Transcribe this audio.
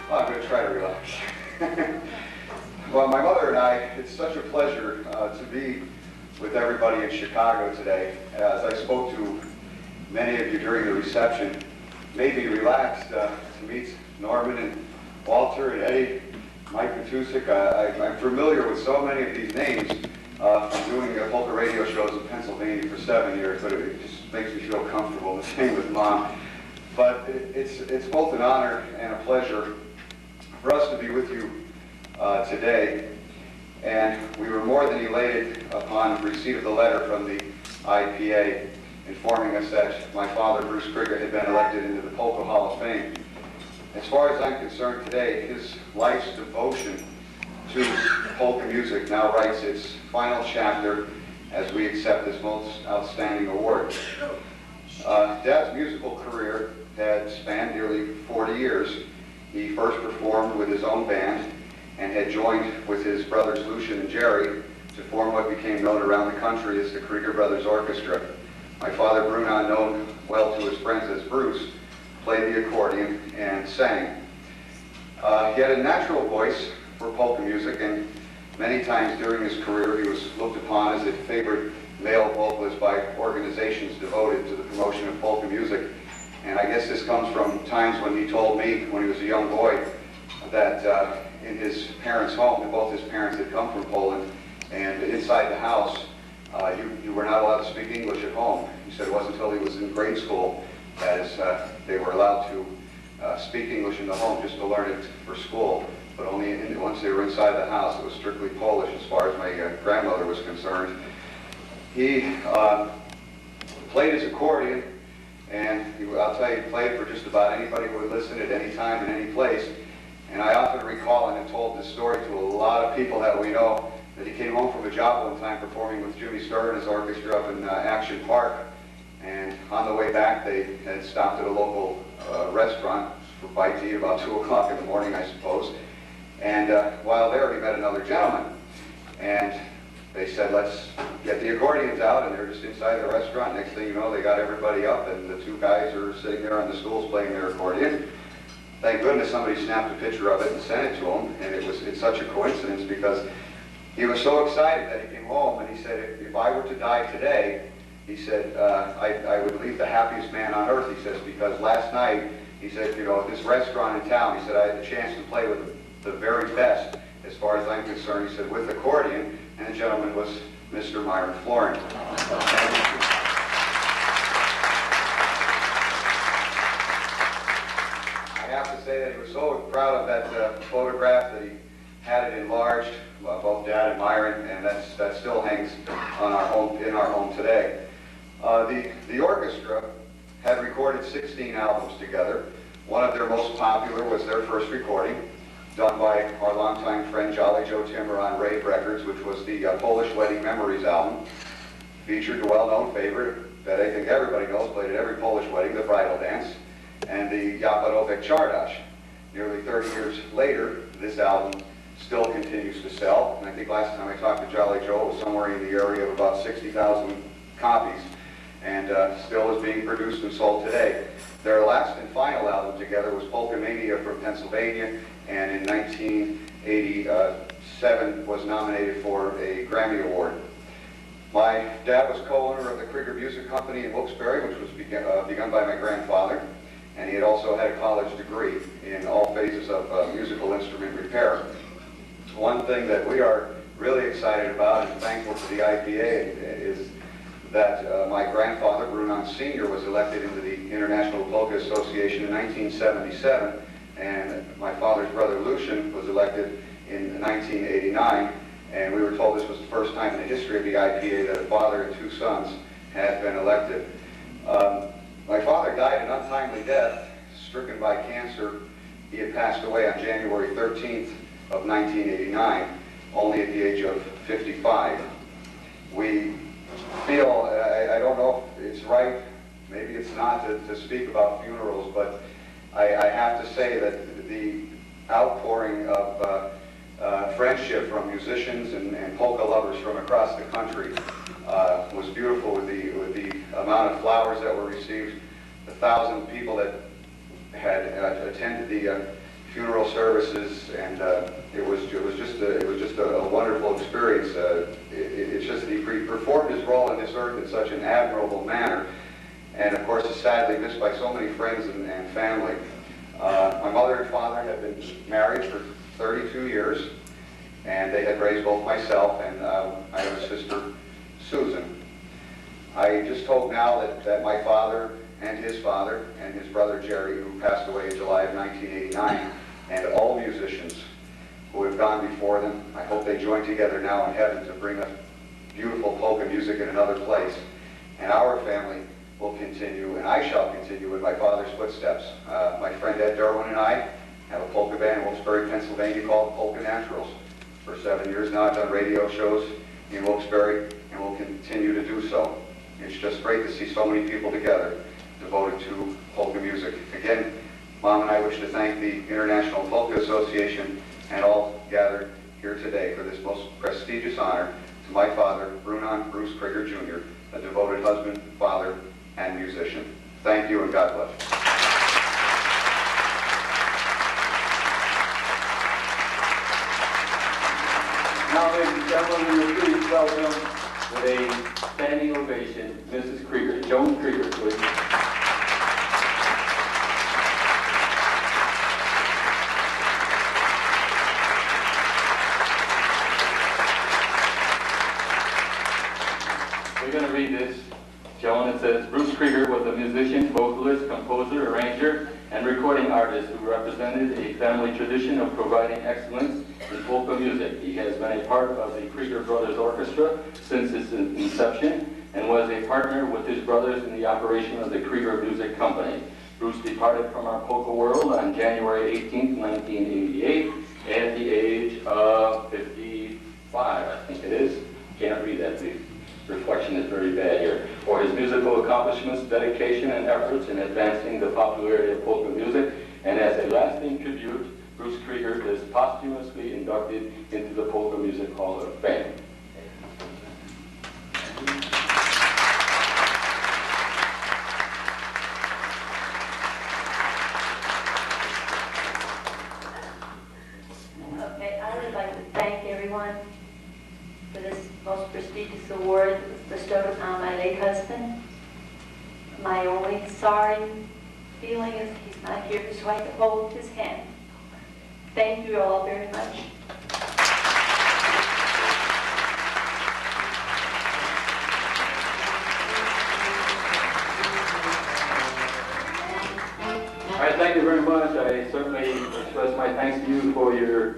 Well, I'm going to try to relax. Well, my mother and I, it's such a pleasure to be with everybody in Chicago today. As I spoke to many of you during the reception, made me relaxed to meet Norman and Walter and Eddie, Mike Matusik. I'm familiar with so many of these names from doing polka radio shows in Pennsylvania for 7 years, but it just makes me feel comfortable. The same with Mom. But it's both an honor and a pleasure for us to be with you today. And we were more than elated upon receipt of the letter from the IPA informing us that my father, Bruce Kryger, had been elected into the Polka Hall of Fame. As far as I'm concerned today, his life's devotion to polka music now writes its final chapter as we accept this most outstanding award. Dad's musical career had spanned nearly 40 years. He first performed with his own band and had joined with his brothers Lucian and Jerry to form what became known around the country as the Kryger Brothers Orchestra. My father, Brunon, known well to his friends as Bruce, played the accordion and sang. He had a natural voice for polka music, and many times during his career he was looked upon as a favored male vocalist by organizations devoted to the promotion of polka music. And I guess this comes from times when he told me, when he was a young boy, that in his parents' home, both his parents had come from Poland, and inside the house, you were not allowed to speak English at home. He said it wasn't until he was in grade school as they were allowed to speak English in the home just to learn it for school, but only once they were inside the house. It was strictly Polish as far as my grandmother was concerned. He played his accordion, and I'll tell you, he played for just about anybody who would listen at any time and any place. And I often recall and have told this story to a lot of people that we know, that he came home from a job one time performing with Jimmy Sturr and his orchestra up in Action Park. And on the way back, they had stopped at a local restaurant for bite to eat about 2 o'clock in the morning, I suppose. And while there, he met another gentleman. And they said, let's get the accordions out. And they're just inside the restaurant. Next thing you know, they got everybody up, and the two guys are sitting there on the stools playing their accordion. Thank goodness somebody snapped a picture of it and sent it to him. And it's such a coincidence because he was so excited that he came home, and he said, if I were to die today, he said, I would leave the happiest man on earth, he says, because last night, he said, at this restaurant in town, he said, I had the chance to play with the very best, as far as I'm concerned, he said, with accordion, and the gentleman was Mr. Myron Florin. I have to say that he was so proud of that photograph that he had it enlarged, both Dad and Myron, and that still hangs on in our home today. The orchestra had recorded 16 albums together. One of their most popular was their first recording, done by our longtime friend Jolly Joe Timmer on Rave Records, which was the Polish Wedding Memories album. Featured the well-known favorite that I think everybody knows, played at every Polish wedding, the bridal dance, and the Yapadovek Czardash. Nearly 30 years later, this album still continues to sell, and I think last time I talked to Jolly Joe, it was somewhere in the area of about 60,000 copies, and still is being produced and sold today. Their last and final album together was Polka Mania from Pennsylvania, and in 1987 was nominated for a Grammy Award. My dad was co-owner of the Kryger Music Company in Wilkes-Barre, which was begun by my grandfather, and he had also had a college degree in all phases of musical instrument repair. One thing that we are really excited about and thankful to the IPA is that my grandfather, Brunon Sr., was elected into the International Polka Association in 1977, and my father's brother, Lucian, was elected in 1989, and we were told this was the first time in the history of the IPA that a father and two sons had been elected. My father died an untimely death, stricken by cancer. He had passed away on January 13th of 1989, only at the age of 55. We feel, I don't know if it's right, maybe it's not to speak about funerals, but I have to say that the outpouring of friendship from musicians and polka lovers from across the country was beautiful with the amount of flowers that were received, the 1,000 people that had attended the funeral services, and it was just a wonderful experience. It's just he performed his role in this earth in such an admirable manner, and of course is sadly missed by so many friends and family. My mother and father had been married for 32 years, and they had raised both myself and I have a sister, Susan. I just hope now that my father and his brother Jerry, who passed away in July of 1989, and all musicians who have gone before them, I hope they join together now in heaven to bring us beautiful polka music in another place. And our family will continue, and I shall continue in my father's footsteps. My friend Ed Darwin and I have a polka band in Wilkes-Barre, Pennsylvania called the Polka Naturals. For 7 years now, I've done radio shows in Wilkes-Barre, and will continue to do so. It's just great to see so many people together devoted to polka music. Again, Mom and I wish to thank the International Polka Association and all gathered here today for this most prestigious honor to my father, Brunon Bruce Kryger Jr., a devoted husband, father, and musician. Thank you, and God bless. Now, ladies and gentlemen, we will please welcome with a standing ovation, Mrs. Kryger, Joan Kryger, please. We're going to read this. Joan, it says, Bruce Kryger was a musician, vocalist, composer, arranger, and recording artist who represented a family tradition of providing excellence in polka music. He has been a part of the Kryger Brothers Orchestra since its inception and was a partner with his brothers in the operation of the Kryger Music Company. Bruce departed from our polka world on January 18, 1988 at the age of 55, I think it is. Can't read that, please. Reflection is very bad here. For his musical accomplishments, dedication, and efforts in advancing the popularity of polka music, and as a lasting tribute, Bruce Kryger is posthumously inducted into the Polka Music Hall of Fame. Okay, I would like to thank everyone for this most prestigious award that was bestowed upon my late husband. My only sorry feeling is he's not here so I can hold his hand. Thank you all very much. All right, thank you very much. I certainly express my thanks to you for your